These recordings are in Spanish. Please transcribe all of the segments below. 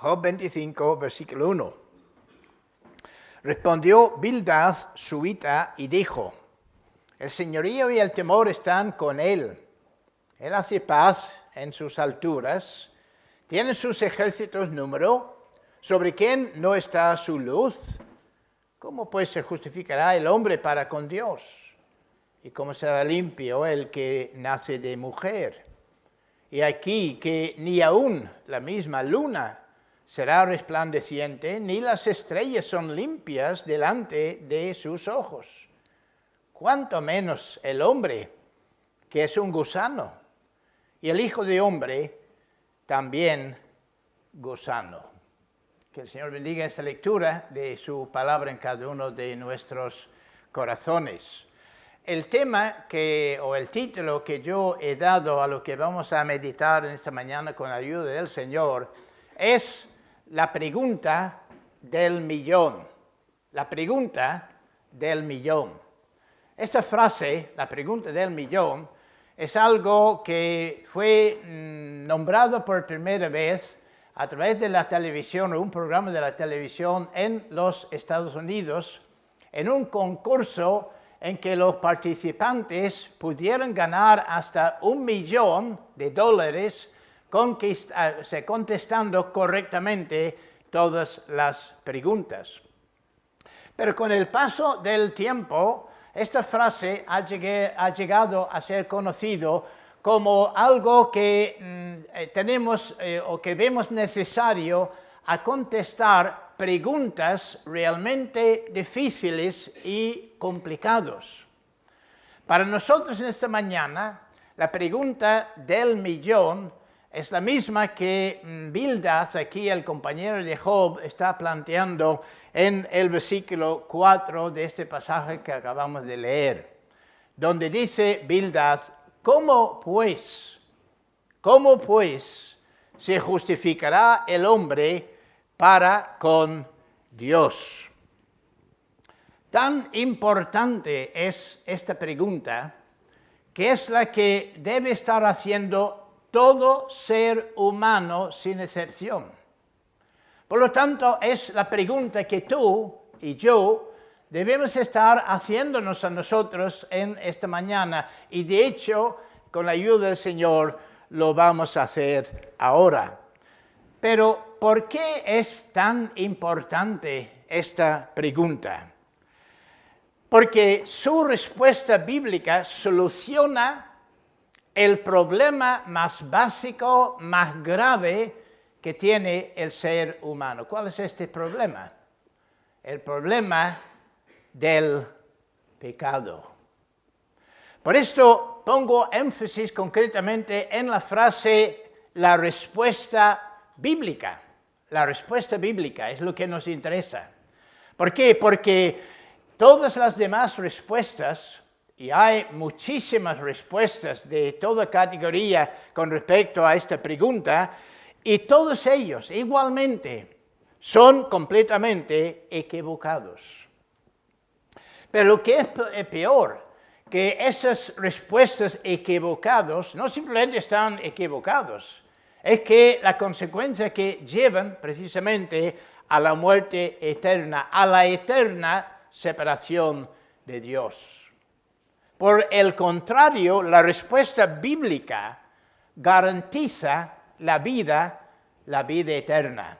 Job 25, versículo 1. Respondió Bildad suita y dijo, el señorío y el temor están con él. Él hace paz en sus alturas. ¿Tienen sus ejércitos número? ¿Sobre quién no está su luz? ¿Cómo pues se justificará el hombre para con Dios? ¿Y cómo será limpio el que nace de mujer? Y aquí que ni aun la misma luna será resplandeciente, ni las estrellas son limpias delante de sus ojos. Cuánto menos el hombre, que es un gusano, y el Hijo de Hombre también gusano. Que el Señor bendiga esta lectura de su palabra en cada uno de nuestros corazones. El tema o el título que yo he dado a lo que vamos a meditar en esta mañana con la ayuda del Señor es la pregunta del millón. La pregunta del millón. Esta frase, la pregunta del millón, es algo que fue nombrado por primera vez a través de la televisión o un programa de la televisión en los Estados Unidos, en un concurso en que los participantes pudieran ganar hasta $1,000,000 contestando correctamente todas las preguntas. Pero con el paso del tiempo, esta frase ha llegado a ser conocido como algo que tenemos o que vemos necesario a contestar preguntas realmente difíciles y complicadas. Para nosotros en esta mañana, la pregunta del millón es la misma que Bildad, aquí el compañero de Job, está planteando en el versículo 4 de este pasaje que acabamos de leer, donde dice Bildad, ¿cómo pues se justificará el hombre para con Dios? Tan importante es esta pregunta, que es la que debe estar haciendo todo ser humano sin excepción. Por lo tanto, es la pregunta que tú y yo debemos estar haciéndonos a nosotros en esta mañana. Y de hecho, con la ayuda del Señor, lo vamos a hacer ahora. Pero, ¿por qué es tan importante esta pregunta? Porque su respuesta bíblica soluciona el problema más básico, más grave que tiene el ser humano. ¿Cuál es este problema? El problema del pecado. Por esto pongo énfasis concretamente en la frase la respuesta bíblica. La respuesta bíblica es lo que nos interesa. ¿Por qué? Porque todas las demás respuestas, y hay muchísimas respuestas de toda categoría con respecto a esta pregunta, y todos ellos igualmente son completamente equivocados. Pero lo que es peor, que esas respuestas equivocadas no simplemente están equivocados, es que la consecuencia que llevan precisamente a la muerte eterna, a la eterna separación de Dios. Por el contrario, la respuesta bíblica garantiza la vida eterna.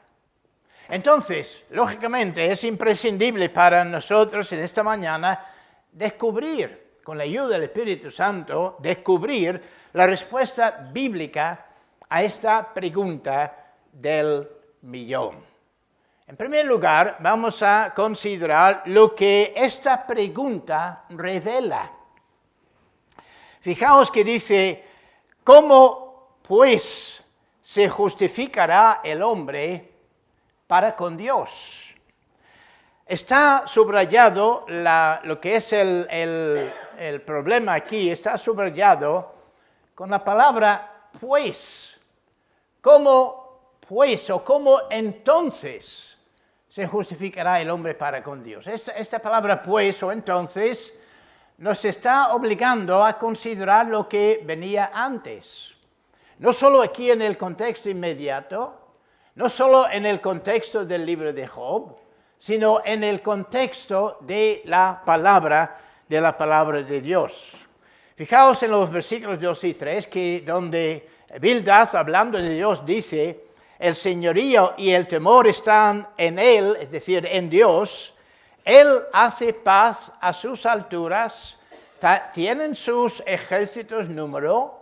Entonces, lógicamente, es imprescindible para nosotros en esta mañana descubrir, con la ayuda del Espíritu Santo, descubrir la respuesta bíblica a esta pregunta del millón. En primer lugar, vamos a considerar lo que esta pregunta revela. Fijaos que dice, ¿cómo pues se justificará el hombre para con Dios? Está subrayado lo que es el problema aquí, está subrayado con la palabra pues. ¿Cómo pues o cómo entonces se justificará el hombre para con Dios? Esta palabra pues o entonces nos está obligando a considerar lo que venía antes. No solo aquí en el contexto inmediato, no solo en el contexto del libro de Job, sino en el contexto de la palabra de Dios. Fijaos en los versículos 2 y 3, que donde Bildad, hablando de Dios, dice: el señorío y el temor están en él, es decir, en Dios. Él hace paz a sus alturas, tienen sus ejércitos número.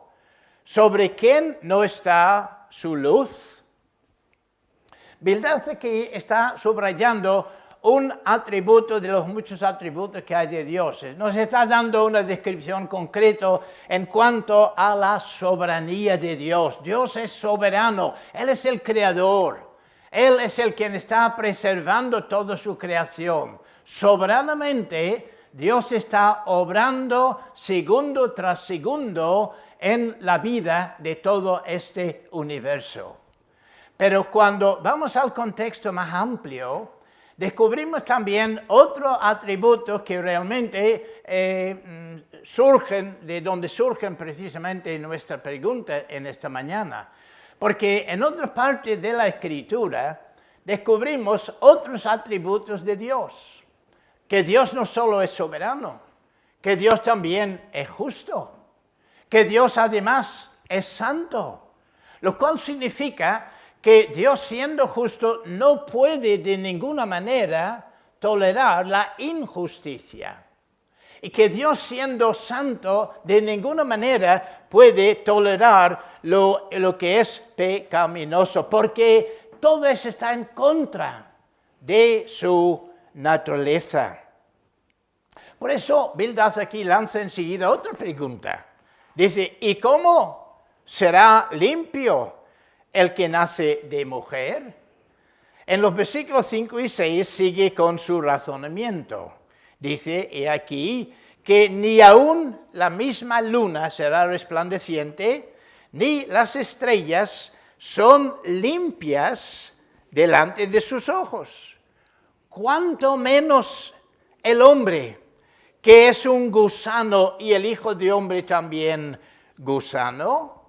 ¿Sobre quién no está su luz? Bildad aquí está subrayando un atributo de los muchos atributos que hay de Dios. Nos está dando una descripción concreta en cuanto a la soberanía de Dios. Dios es soberano, Él es el creador. Él es el quien está preservando toda su creación. Soberanamente, Dios está obrando segundo tras segundo en la vida de todo este universo. Pero cuando vamos al contexto más amplio, descubrimos también otro atributo que realmente surgen, de donde surgen precisamente nuestra pregunta en esta mañana. Porque en otra parte de la Escritura descubrimos otros atributos de Dios. Que Dios no solo es soberano, que Dios también es justo, que Dios además es santo, lo cual significa que Dios, siendo justo, no puede de ninguna manera tolerar la injusticia. Y que Dios, siendo santo, de ninguna manera puede tolerar lo que es pecaminoso, porque todo eso está en contra de su naturaleza. Por eso, Bildad aquí lanza enseguida otra pregunta. Dice: ¿y cómo será limpio el que nace de mujer? En los versículos 5 y 6 sigue con su razonamiento. Dice: he aquí que ni aun la misma luna será resplandeciente, ni las estrellas son limpias delante de sus ojos. Cuanto menos el hombre, que es un gusano, y el Hijo de Hombre también gusano.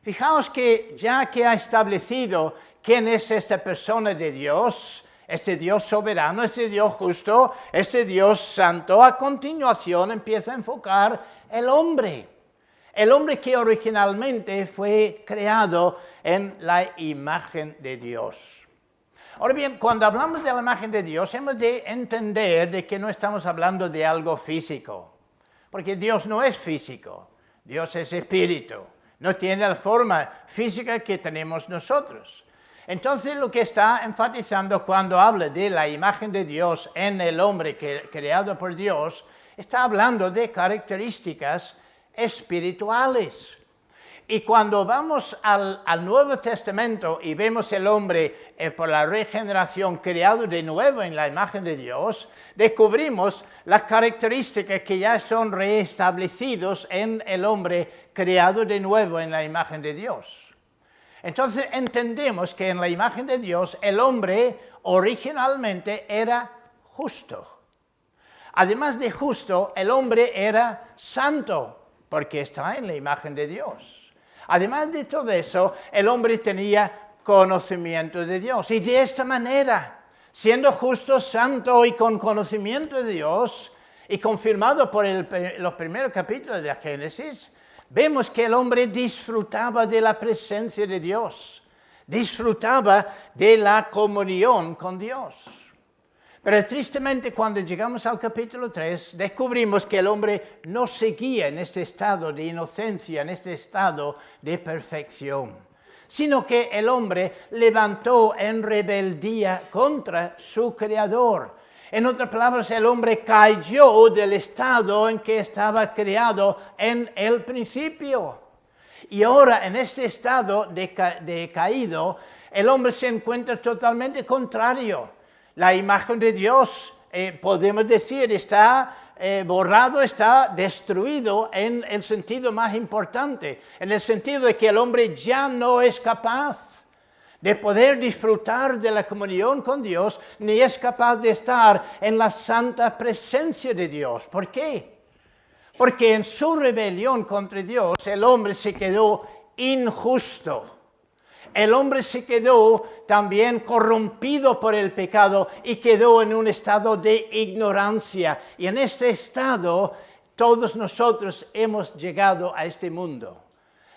Fijaos que ya que ha establecido quién es esta persona de Dios, este Dios soberano, este Dios justo, este Dios santo, a continuación empieza a enfocar el hombre que originalmente fue creado en la imagen de Dios. Ahora bien, cuando hablamos de la imagen de Dios, hemos de entender de que no estamos hablando de algo físico, porque Dios no es físico, Dios es espíritu, no tiene la forma física que tenemos nosotros. Entonces, lo que está enfatizando cuando habla de la imagen de Dios en el hombre creado por Dios, está hablando de características espirituales. Y cuando vamos al Nuevo Testamento y vemos el hombre por la regeneración creado de nuevo en la imagen de Dios, descubrimos las características que ya son reestablecidos en el hombre creado de nuevo en la imagen de Dios. Entonces entendemos que en la imagen de Dios el hombre originalmente era justo. Además de justo, el hombre era santo, porque está en la imagen de Dios. Además de todo eso, el hombre tenía conocimiento de Dios. Y de esta manera, siendo justo, santo y con conocimiento de Dios, y confirmado por los primeros capítulos de Génesis, vemos que el hombre disfrutaba de la presencia de Dios, disfrutaba de la comunión con Dios. Pero tristemente, cuando llegamos al capítulo 3, descubrimos que el hombre no seguía en este estado de inocencia, en este estado de perfección, sino que el hombre levantó en rebeldía contra su Creador. En otras palabras, el hombre cayó del estado en que estaba creado en el principio. Y ahora, en este estado de caído, el hombre se encuentra totalmente contrario. La imagen de Dios, podemos decir, está borrado, está destruido en el sentido más importante, en el sentido de que el hombre ya no es capaz de poder disfrutar de la comunión con Dios, ni es capaz de estar en la santa presencia de Dios. ¿Por qué? Porque en su rebelión contra Dios, el hombre se quedó injusto. El hombre se quedó también corrompido por el pecado y quedó en un estado de ignorancia. Y en este estado todos nosotros hemos llegado a este mundo.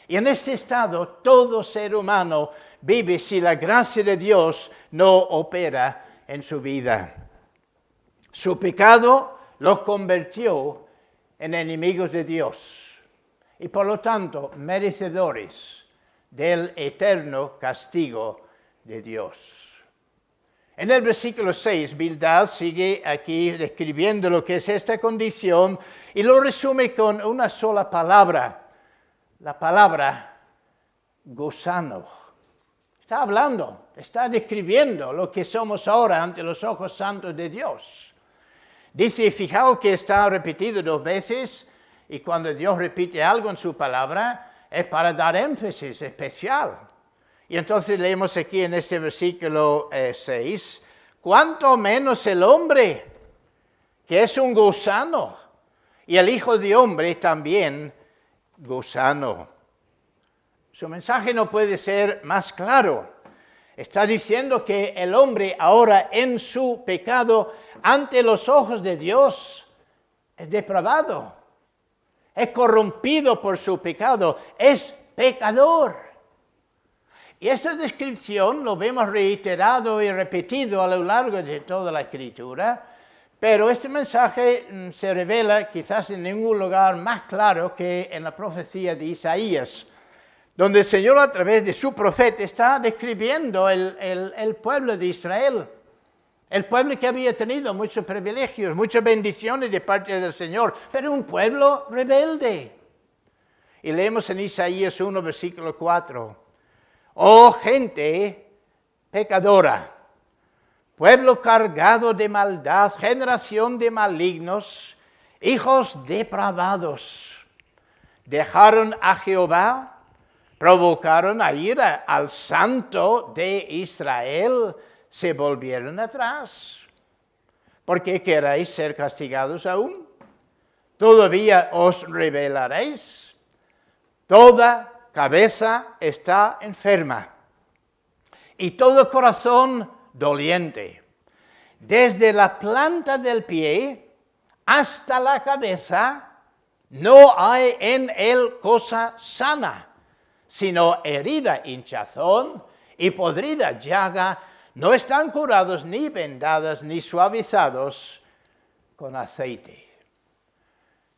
Y en este estado todo ser humano vive si la gracia de Dios no opera en su vida. Su pecado los convirtió en enemigos de Dios y por lo tanto merecedores del eterno castigo de Dios. En el versículo 6, Bildad sigue aquí describiendo lo que es esta condición y lo resume con una sola palabra, la palabra gusano. Está hablando, está describiendo lo que somos ahora ante los ojos santos de Dios. Dice, fijaos que está repetido 2 veces y cuando Dios repite algo en su palabra es para dar énfasis especial. Y entonces leemos aquí en este versículo 6, cuánto menos el hombre, que es un gusano, y el Hijo de Hombre también gusano. Su mensaje no puede ser más claro. Está diciendo que el hombre ahora en su pecado ante los ojos de Dios es depravado, es corrompido por su pecado, es pecador. Y esta descripción lo vemos reiterado y repetido a lo largo de toda la Escritura, pero este mensaje se revela quizás en ningún lugar más claro que en la profecía de Isaías, donde el Señor a través de su profeta está describiendo el pueblo de Israel, el pueblo que había tenido muchos privilegios, muchas bendiciones de parte del Señor, pero un pueblo rebelde. Y leemos en Isaías 1, versículo 4, oh gente pecadora, pueblo cargado de maldad, generación de malignos, hijos depravados, dejaron a Jehová, provocaron a ira al Santo de Israel, se volvieron atrás. ¿Por qué queréis ser castigados aún? ¿Todavía os rebelaréis? Toda cabeza está enferma y todo corazón doliente. Desde la planta del pie hasta la cabeza no hay en él cosa sana, sino herida, hinchazón y podrida llaga, no están curados ni vendadas ni suavizados con aceite.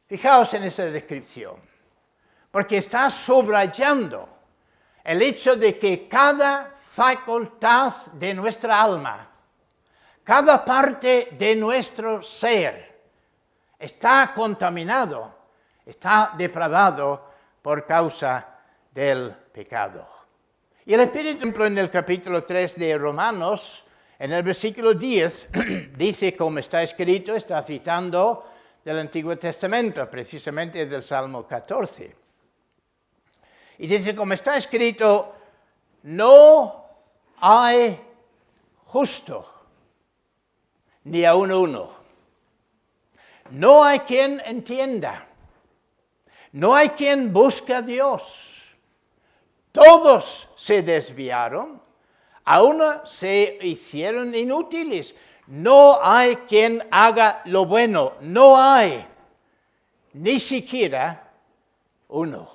Fijaos en esta descripción, porque está subrayando el hecho de que cada facultad de nuestra alma, cada parte de nuestro ser está contaminado, está depravado por causa del pecado. Y el Espíritu, por ejemplo, en el capítulo 3 de Romanos, en el versículo 10, dice, como está escrito, está citando del Antiguo Testamento, precisamente del Salmo 14. Y dice, como está escrito, no hay justo, ni aun uno. No hay quien entienda. No hay quien busque a Dios. Todos se desviaron, a uno se hicieron inútiles. No hay quien haga lo bueno, no hay, ni siquiera uno.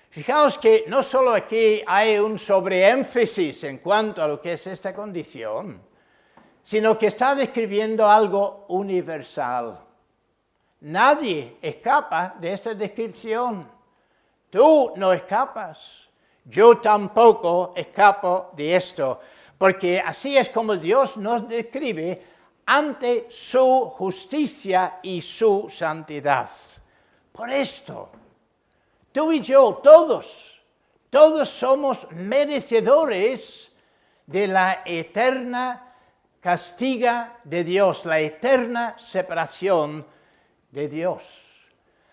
Fijaos que no solo aquí hay un sobreénfasis en cuanto a lo que es esta condición, sino que está describiendo algo universal. Nadie escapa de esta descripción. Tú no escapas, yo tampoco escapo de esto, porque así es como Dios nos describe ante su justicia y su santidad. Por esto, tú y yo, todos somos merecedores de la eterna castiga de Dios, la eterna separación de Dios.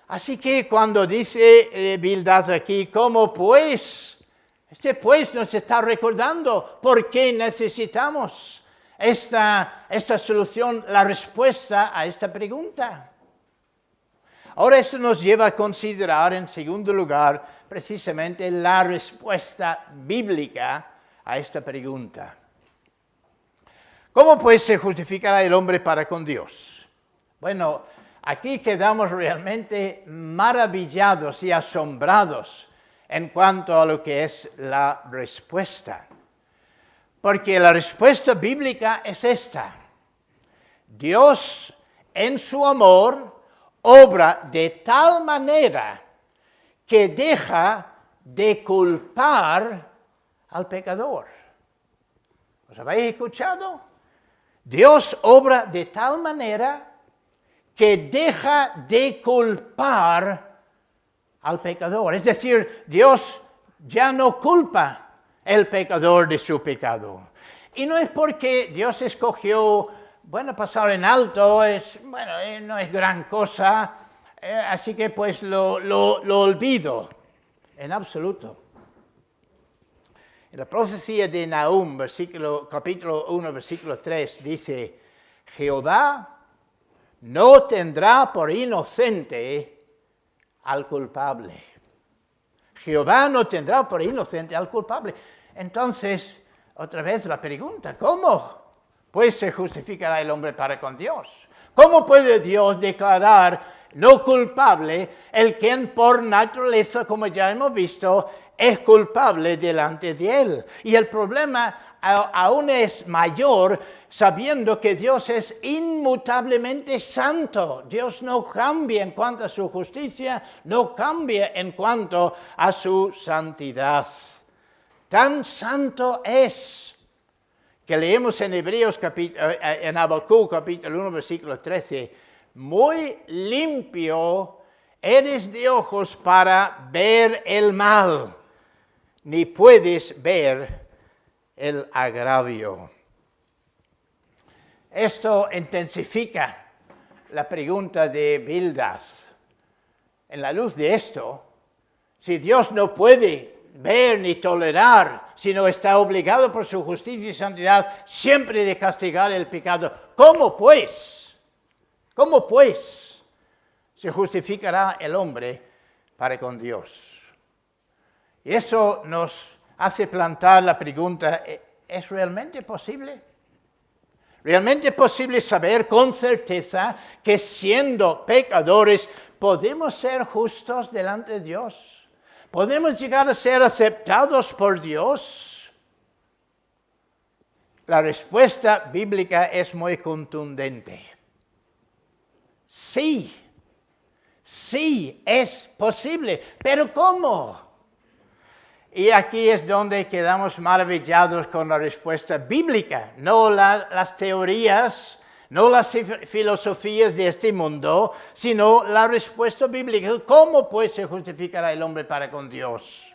Así que cuando dice Bildad aquí, ¿cómo pues? Pues nos está recordando por qué necesitamos esta solución, la respuesta a esta pregunta. Ahora esto nos lleva a considerar, en segundo lugar, precisamente la respuesta bíblica a esta pregunta. ¿Cómo pues se justificará el hombre para con Dios? Bueno, aquí quedamos realmente maravillados y asombrados en cuanto a lo que es la respuesta. Porque la respuesta bíblica es esta. Dios, en su amor, obra de tal manera que deja de culpar al pecador. ¿Os habéis escuchado? Dios obra de tal manera que deja de culpar al pecador. Es decir, Dios ya no culpa al pecador de su pecado. Y no es porque Dios escogió, pasar en alto, no es gran cosa, así que pues lo olvido. En absoluto. En la profecía de Nahum, capítulo 1, versículo 3, dice, Jehová no tendrá por inocente al culpable. Jehová no tendrá por inocente al culpable. Entonces, otra vez la pregunta, ¿cómo pues se justificará el hombre para con Dios? ¿Cómo puede Dios declarar no culpable el quien por naturaleza, como ya hemos visto, es culpable delante de Él? Y el problema aún es mayor sabiendo que Dios es inmutablemente santo. Dios no cambia en cuanto a su justicia, no cambia en cuanto a su santidad. Tan santo es que leemos en en Habacuc capítulo 1 versículo 13, muy limpio eres de ojos para ver el mal, ni puedes ver el agravio. Esto intensifica la pregunta de Bildad. En la luz de esto, si Dios no puede ver ni tolerar, sino está obligado por su justicia y santidad siempre de castigar el pecado, ¿cómo pues se justificará el hombre para con Dios? Y eso nos hace plantar la pregunta, ¿es realmente posible? ¿Realmente es posible saber con certeza que siendo pecadores podemos ser justos delante de Dios? ¿Podemos llegar a ser aceptados por Dios? La respuesta bíblica es muy contundente. Sí, es posible. ¿Pero cómo? Y aquí es donde quedamos maravillados con la respuesta bíblica, no las teorías, no las filosofías de este mundo, sino la respuesta bíblica. ¿Cómo pues se justificará el hombre para con Dios?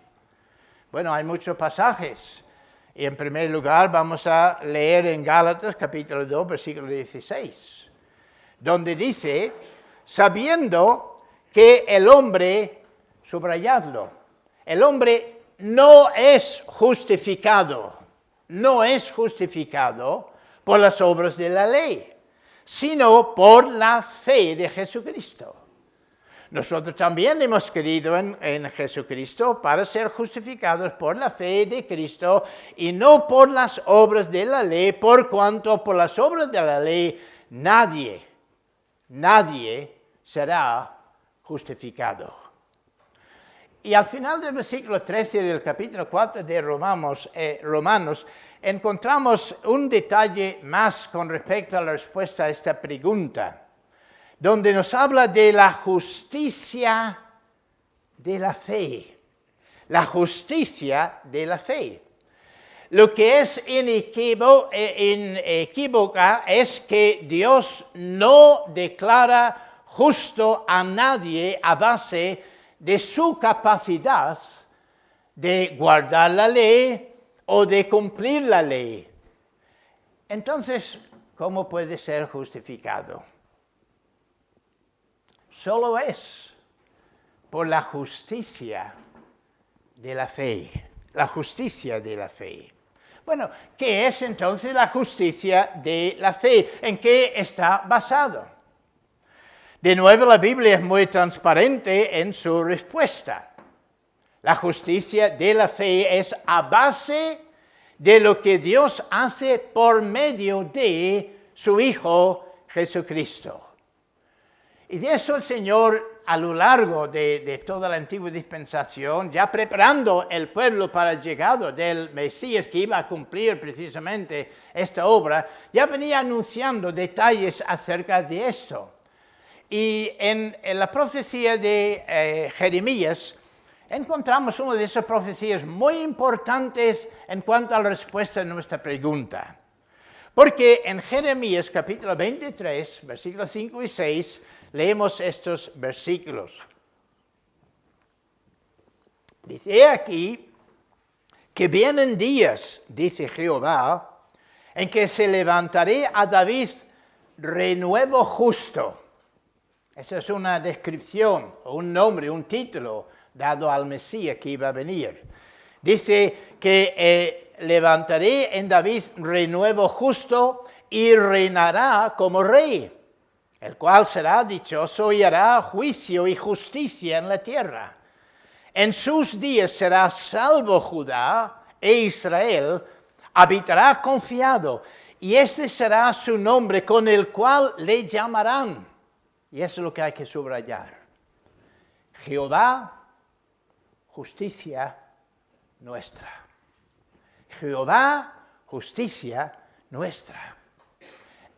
Bueno, hay muchos pasajes. Y en primer lugar vamos a leer en Gálatas capítulo 2, versículo 16, donde dice, sabiendo que el hombre, subrayadlo, el hombre no es justificado por las obras de la ley, sino por la fe de Jesucristo. Nosotros también hemos creído en Jesucristo para ser justificados por la fe de Cristo y no por las obras de la ley, por cuanto por las obras de la ley nadie será justificado. Y al final del versículo 13 del capítulo 4 de Romanos, encontramos un detalle más con respecto a la respuesta a esta pregunta, donde nos habla de la justicia de la fe. La justicia de la fe. Lo que es inequívoca es que Dios no declara justo a nadie a base de su capacidad de guardar la ley o de cumplir la ley. Entonces, ¿cómo puede ser justificado? Solo es por la justicia de la fe. La justicia de la fe. Bueno, ¿qué es entonces la justicia de la fe? ¿En qué está basado? De nuevo, la Biblia es muy transparente en su respuesta. La justicia de la fe es a base de lo que Dios hace por medio de su Hijo Jesucristo. Y de eso el Señor, a lo largo de toda la antigua dispensación, ya preparando el pueblo para el llegado del Mesías que iba a cumplir precisamente esta obra, ya venía anunciando detalles acerca de esto. Y en la profecía de Jeremías, encontramos una de esas profecías muy importantes en cuanto a la respuesta a nuestra pregunta. Porque en Jeremías capítulo 23, versículos 5 y 6, leemos estos versículos. Dice, he aquí que vienen días, dice Jehová, en que se levantaré a David renuevo justo. Esa es una descripción, un nombre, un título dado al Mesías que iba a venir. Dice que levantaré en David renuevo justo y reinará como rey, el cual será dichoso y hará juicio y justicia en la tierra. En sus días será salvo Judá e Israel, habitará confiado, y este será su nombre con el cual le llamarán. Y eso es lo que hay que subrayar. Jehová, justicia nuestra. Jehová, justicia nuestra.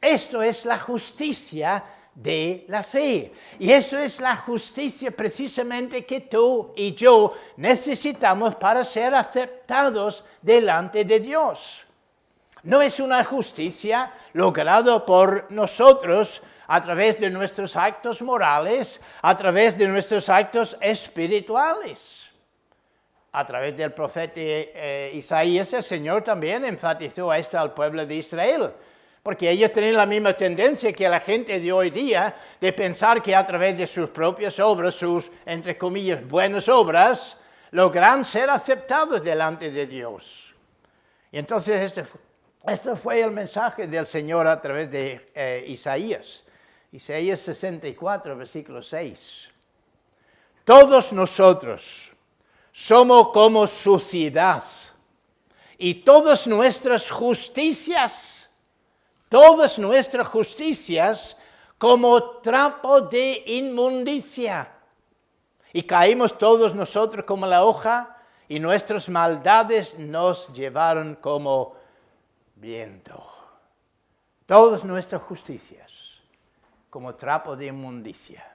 Esto es la justicia de la fe. Y eso es la justicia precisamente que tú y yo necesitamos para ser aceptados delante de Dios. No es una justicia lograda por nosotros a través de nuestros actos morales, a través de nuestros actos espirituales. A través del profeta Isaías, el Señor también enfatizó esto al pueblo de Israel, porque ellos tienen la misma tendencia que la gente de hoy día de pensar que a través de sus propias obras, sus, entre comillas, buenas obras, logran ser aceptados delante de Dios. Y entonces este fue el mensaje del Señor a través de Isaías. Isaías 64, versículo 6. Todos nosotros somos como suciedad, y todas nuestras justicias como trapo de inmundicia. Y caímos todos nosotros como la hoja, y nuestras maldades nos llevaron como viento. Todas nuestras justicias como trapo de inmundicia.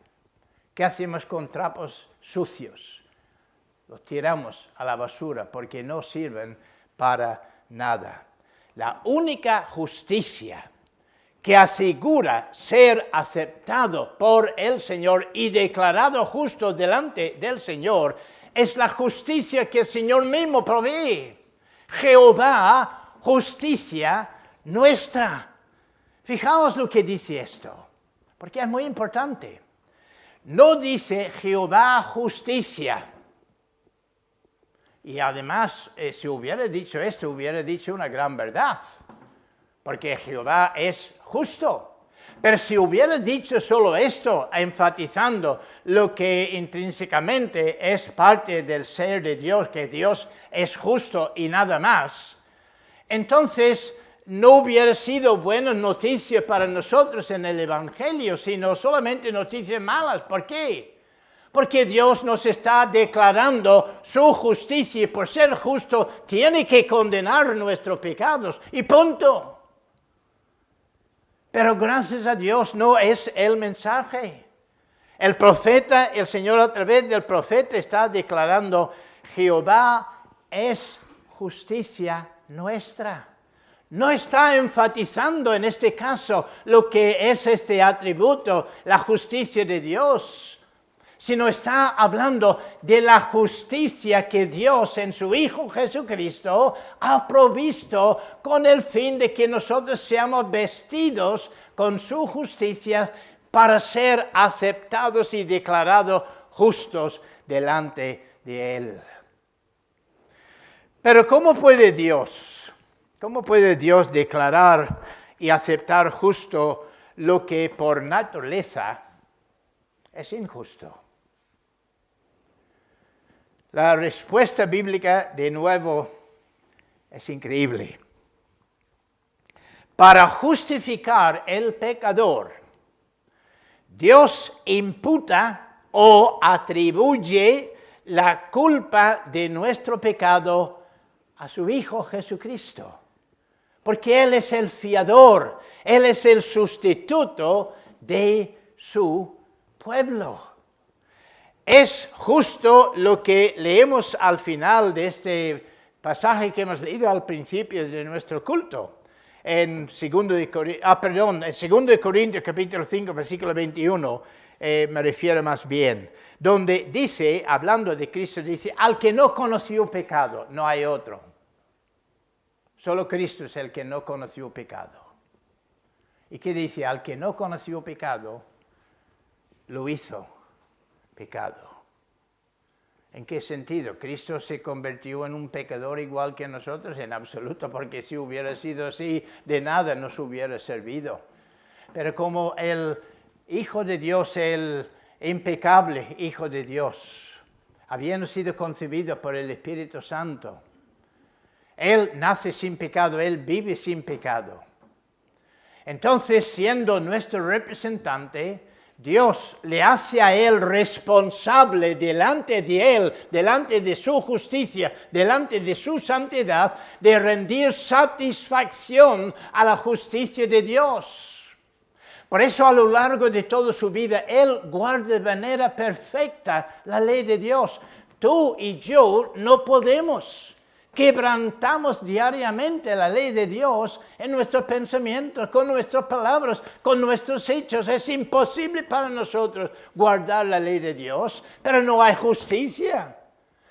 ¿Qué hacemos con trapos sucios? Los tiramos a la basura porque no sirven para nada. La única justicia que asegura ser aceptado por el Señor y declarado justo delante del Señor es la justicia que el Señor mismo provee. Jehová, justicia nuestra. Fijaos lo que dice esto, porque es muy importante. No dice Jehová justicia. Y además, si hubiera dicho esto, hubiera dicho una gran verdad, porque Jehová es justo. Pero si hubiera dicho solo esto, enfatizando lo que intrínsecamente es parte del ser de Dios, que Dios es justo y nada más, entonces no hubiera sido buena noticia para nosotros en el Evangelio, sino solamente noticias malas. ¿Por qué? Porque Dios nos está declarando su justicia y por ser justo tiene que condenar nuestros pecados y punto. Pero gracias a Dios no es el mensaje. El profeta, el Señor a través del profeta está declarando: Jehová es justicia nuestra. No está enfatizando en este caso lo que es este atributo, la justicia de Dios, sino está hablando de la justicia que Dios en su Hijo Jesucristo ha provisto con el fin de que nosotros seamos vestidos con su justicia para ser aceptados y declarados justos delante de Él. Pero ¿cómo puede Dios declarar y aceptar justo lo que por naturaleza es injusto. La respuesta bíblica, de nuevo, es increíble. Para justificar el pecador, Dios imputa o atribuye la culpa de nuestro pecado a su Hijo Jesucristo. Porque Él es el fiador, Él es el sustituto de su pueblo. Es justo lo que leemos al final de este pasaje que hemos leído al principio de nuestro culto. En 2 Corintios capítulo 5, versículo 21, me refiero más bien, donde dice, hablando de Cristo, dice, al que no conoció pecado, no hay otro. Solo Cristo es el que no conoció pecado. ¿Y qué dice? Al que no conoció pecado, lo hizo pecado. ¿En qué sentido? ¿Cristo se convirtió en un pecador igual que nosotros? En absoluto, porque si hubiera sido así, de nada nos hubiera servido. Pero como el Hijo de Dios, el impecable Hijo de Dios, habiendo sido concebido por el Espíritu Santo, Él nace sin pecado, Él vive sin pecado. Entonces, siendo nuestro representante, Dios le hace a Él responsable delante de Él, delante de su justicia, delante de su santidad, de rendir satisfacción a la justicia de Dios. Por eso a lo largo de toda su vida, Él guarda de manera perfecta la ley de Dios. Tú y yo no podemos. Quebrantamos diariamente la ley de Dios en nuestros pensamientos, con nuestras palabras, con nuestros hechos. Es imposible para nosotros guardar la ley de Dios, pero no hay justicia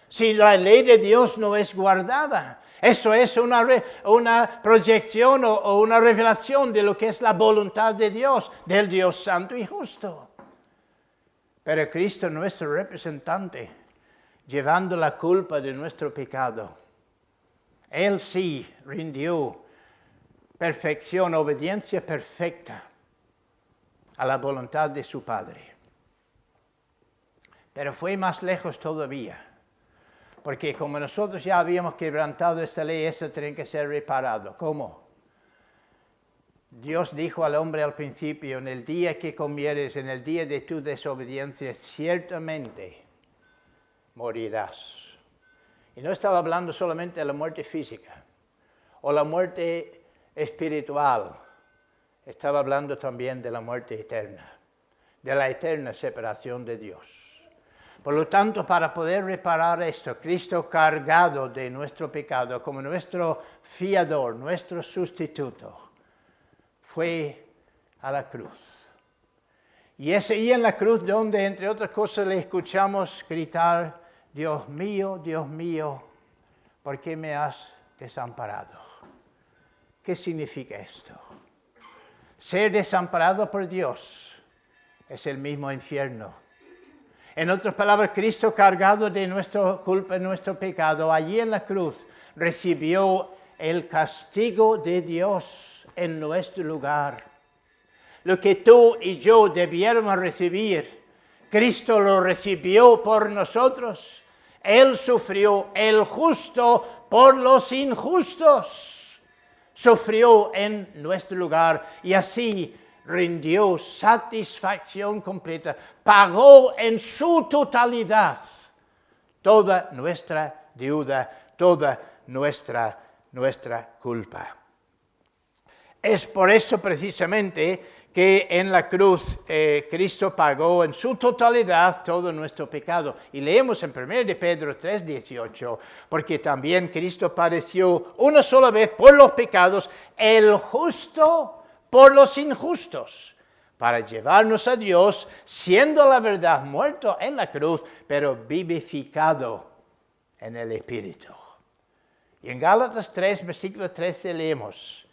si la ley de Dios no es guardada. Eso es una proyección o una revelación de lo que es la voluntad de Dios, del Dios santo y justo. Pero Cristo, nuestro representante, llevando la culpa de nuestro pecado, Él sí rindió perfección, obediencia perfecta a la voluntad de su Padre. Pero fue más lejos todavía, porque como nosotros ya habíamos quebrantado esta ley, esto tiene que ser reparado. ¿Cómo? Dios dijo al hombre al principio, en el día que comieres, en el día de tu desobediencia, ciertamente morirás. Y no estaba hablando solamente de la muerte física o la muerte espiritual. Estaba hablando también de la muerte eterna, de la eterna separación de Dios. Por lo tanto, para poder reparar esto, Cristo cargado de nuestro pecado como nuestro fiador, nuestro sustituto, fue a la cruz. Y es ahí en la cruz donde, entre otras cosas, le escuchamos gritar, Dios mío, ¿por qué me has desamparado? ¿Qué significa esto? Ser desamparado por Dios es el mismo infierno. En otras palabras, Cristo, cargado de nuestra culpa, nuestro pecado, allí en la cruz, recibió el castigo de Dios en nuestro lugar. Lo que tú y yo debiéramos recibir, Cristo lo recibió por nosotros. Él sufrió, el justo por los injustos. Sufrió en nuestro lugar y así rindió satisfacción completa. Pagó en su totalidad toda nuestra deuda, toda nuestra culpa. Es por eso precisamente que en la cruz Cristo pagó en su totalidad todo nuestro pecado. Y leemos en 1 de Pedro 3:18, porque también Cristo padeció una sola vez por los pecados, el justo por los injustos, para llevarnos a Dios, siendo la verdad muerto en la cruz, pero vivificado en el Espíritu. Y en Gálatas 3, versículo 13 leemos,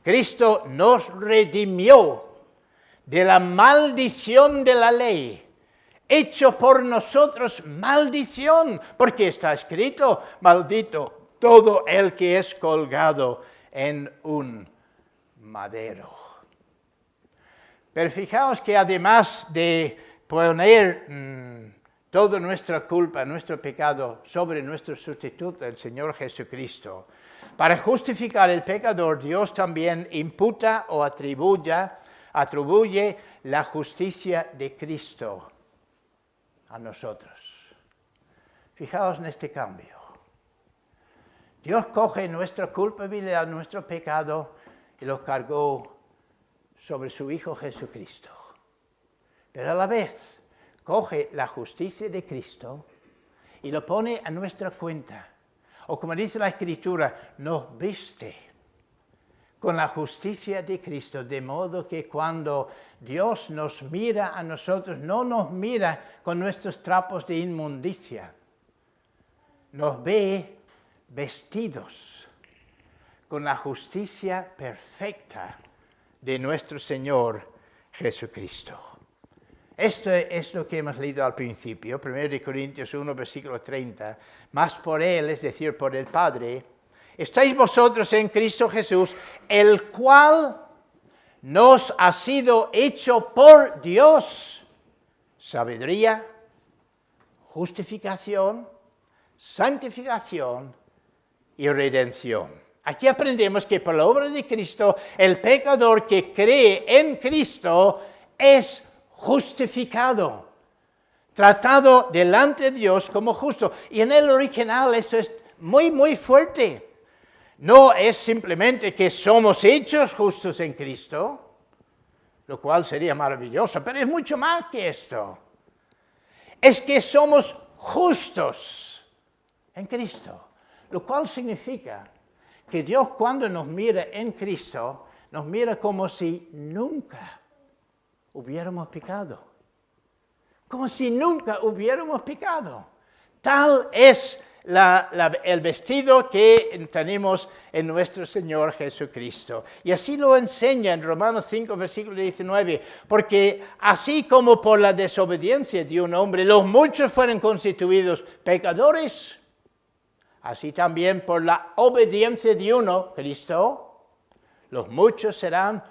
Cristo nos redimió de la maldición de la ley, hecho por nosotros maldición, porque está escrito, maldito todo el que es colgado en un madero. Pero fijaos que además de poner toda nuestra culpa, nuestro pecado sobre nuestro sustituto, el Señor Jesucristo. Para justificar el pecador, Dios también imputa o atribuye la justicia de Cristo a nosotros. Fijaos en este cambio. Dios coge nuestra culpabilidad, nuestro pecado, y lo cargó sobre su Hijo Jesucristo. Pero a la vez, coge la justicia de Cristo y lo pone a nuestra cuenta. O como dice la Escritura, nos viste con la justicia de Cristo, de modo que cuando Dios nos mira a nosotros, no nos mira con nuestros trapos de inmundicia, nos ve vestidos con la justicia perfecta de nuestro Señor Jesucristo. Esto es lo que hemos leído al principio, 1 Corintios 1, versículo 30. Mas por Él, es decir, por el Padre, estáis vosotros en Cristo Jesús, el cual nos ha sido hecho por Dios sabiduría, justificación, santificación y redención. Aquí aprendemos que por la obra de Cristo, el pecador que cree en Cristo es justificado, tratado delante de Dios como justo. Y en el original eso es muy, muy fuerte. No es simplemente que somos hechos justos en Cristo, lo cual sería maravilloso, pero es mucho más que esto. Es que somos justos en Cristo, lo cual significa que Dios cuando nos mira en Cristo, nos mira como si nunca hubiéramos pecado. Como si nunca hubiéramos pecado. Tal es el vestido que tenemos en nuestro Señor Jesucristo. Y así lo enseña en Romanos 5, versículo 19. Porque así como por la desobediencia de un hombre los muchos fueron constituidos pecadores, así también por la obediencia de uno, Cristo, los muchos serán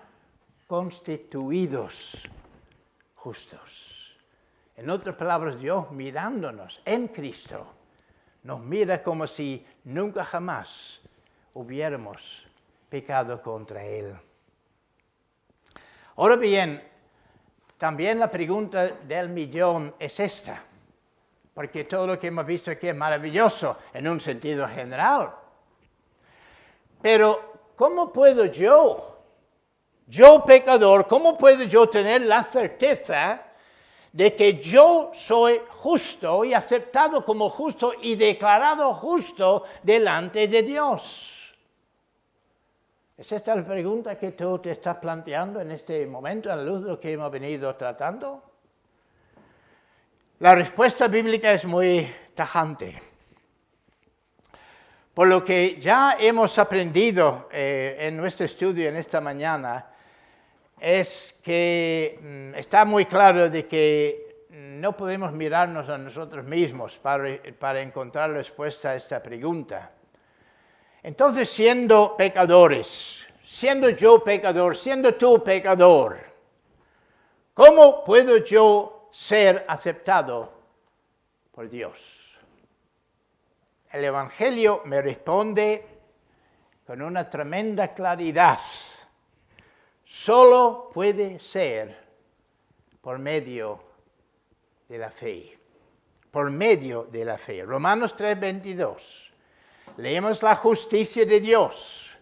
constituidos justos. En otras palabras, Dios mirándonos en Cristo, nos mira como si nunca jamás hubiéramos pecado contra Él. Ahora bien, también la pregunta del millón es esta, porque todo lo que hemos visto aquí es maravilloso en un sentido general. Pero, ¿cómo puedo yo pecador, cómo puedo yo tener la certeza de que yo soy justo y aceptado como justo y declarado justo delante de Dios? ¿Es esta la pregunta que tú te estás planteando en este momento a la luz de lo que hemos venido tratando? La respuesta bíblica es muy tajante. Por lo que ya hemos aprendido en nuestro estudio en esta mañana, es que está muy claro de que no podemos mirarnos a nosotros mismos para encontrar la respuesta a esta pregunta. Entonces, siendo pecadores, siendo yo pecador, siendo tú pecador, ¿cómo puedo yo ser aceptado por Dios? El Evangelio me responde con una tremenda claridad. Solo puede ser por medio de la fe. Por medio de la fe. Romanos 3:22. Leemos la justicia de Dios,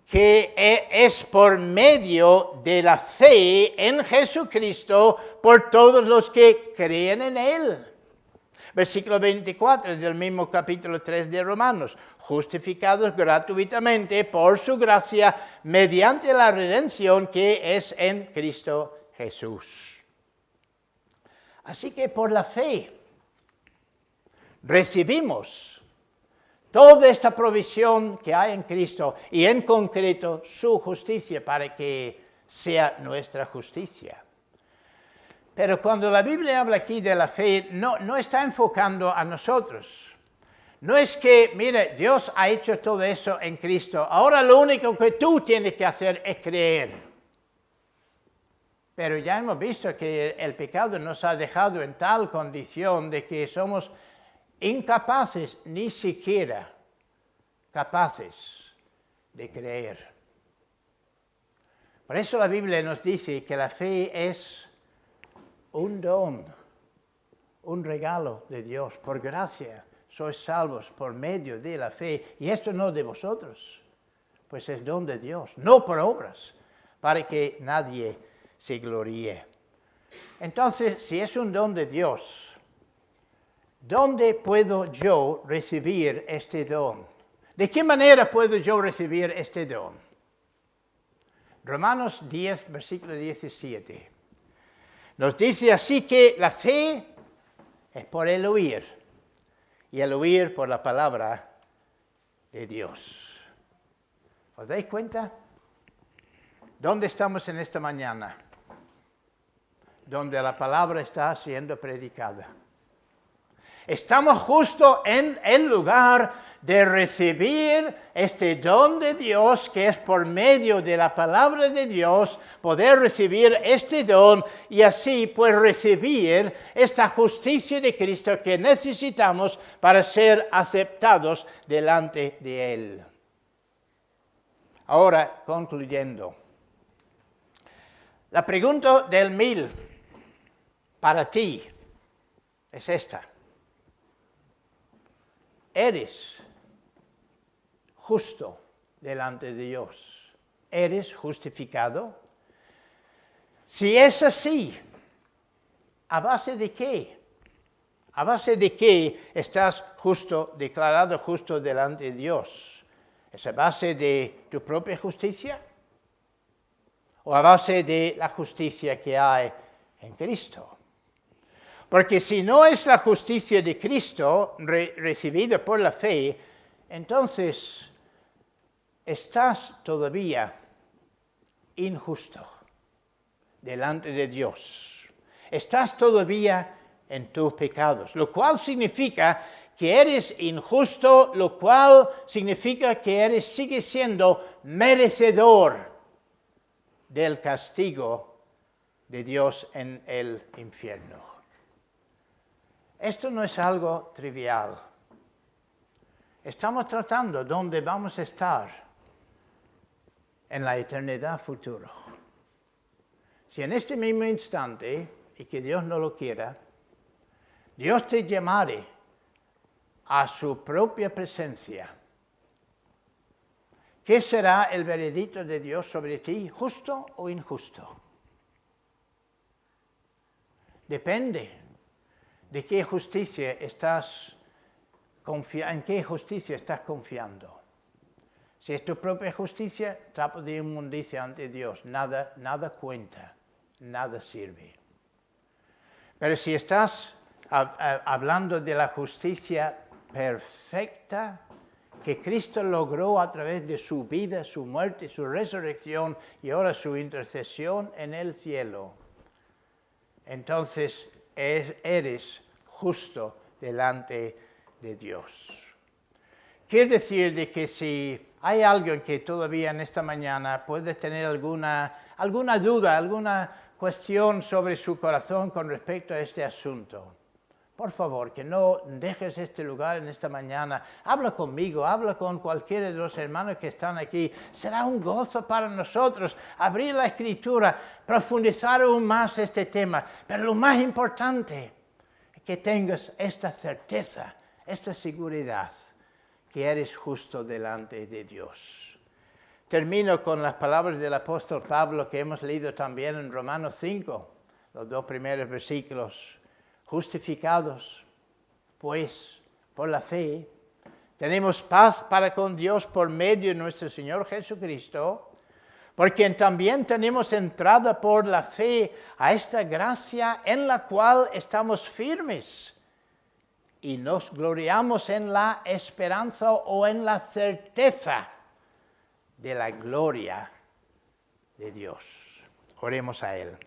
que es por medio de la fe en Jesucristo por todos los que creen en Él. Versículo 24 del mismo capítulo 3 de Romanos. Justificados gratuitamente por su gracia mediante la redención que es en Cristo Jesús. Así que por la fe recibimos toda esta provisión que hay en Cristo y en concreto su justicia para que sea nuestra justicia. Pero cuando la Biblia habla aquí de la fe, no está enfocando a nosotros. No es que, mire, Dios ha hecho todo eso en Cristo. Ahora lo único que tú tienes que hacer es creer. Pero ya hemos visto que el pecado nos ha dejado en tal condición de que somos incapaces, ni siquiera capaces de creer. Por eso la Biblia nos dice que la fe es un don, un regalo de Dios. Por gracia sois salvos por medio de la fe. Y esto no de vosotros, pues es don de Dios, no por obras, para que nadie se gloríe. Entonces, si es un don de Dios, ¿dónde puedo yo recibir este don? ¿De qué manera puedo yo recibir este don? Romanos 10, versículo 17. Nos dice así que la fe es por el oír, y el oír por la palabra de Dios. ¿Os dais cuenta? ¿Dónde estamos en esta mañana? Donde la palabra está siendo predicada. Estamos justo en el lugar de recibir este don de Dios, que es por medio de la palabra de Dios, poder recibir este don y así pues recibir esta justicia de Cristo que necesitamos para ser aceptados delante de Él. Ahora, concluyendo, la pregunta del 1000 para ti es esta. ¿Eres justo delante de Dios? ¿Eres justificado? Si es así, ¿a base de qué? ¿A base de qué estás justo, declarado justo delante de Dios? ¿Es a base de tu propia justicia? ¿O a base de la justicia que hay en Cristo? Porque si no es la justicia de Cristo recibida por la fe, entonces estás todavía injusto delante de Dios. Estás todavía en tus pecados, lo cual significa que eres injusto, lo cual significa que sigues siendo merecedor del castigo de Dios en el infierno. Esto no es algo trivial. Estamos tratando dónde vamos a estar en la eternidad futura. Si en este mismo instante, y que Dios no lo quiera, Dios te llamare a su propia presencia, ¿qué será el veredicto de Dios sobre ti? ¿Justo o injusto? Depende. ¿En qué justicia estás confiando? Si es tu propia justicia, trapo de inmundicia ante Dios, nada cuenta, nada sirve. Pero si estás hablando de la justicia perfecta que Cristo logró a través de su vida, su muerte, su resurrección y ahora su intercesión en el cielo, entonces eres justo delante de Dios. Quiere decir de que si hay alguien que todavía en esta mañana puede tener alguna duda, alguna cuestión sobre su corazón con respecto a este asunto, por favor, que no dejes este lugar en esta mañana. Habla conmigo, habla con cualquiera de los hermanos que están aquí. Será un gozo para nosotros abrir la Escritura, profundizar aún más este tema. Pero lo más importante es que tengas esta certeza, esta seguridad, que eres justo delante de Dios. Termino con las palabras del apóstol Pablo que hemos leído también en Romanos 5, los 2 primeros versículos. Justificados, pues, por la fe, tenemos paz para con Dios por medio de nuestro Señor Jesucristo, por quien también tenemos entrada por la fe a esta gracia en la cual estamos firmes y nos gloriamos en la esperanza o en la certeza de la gloria de Dios. Oremos a Él.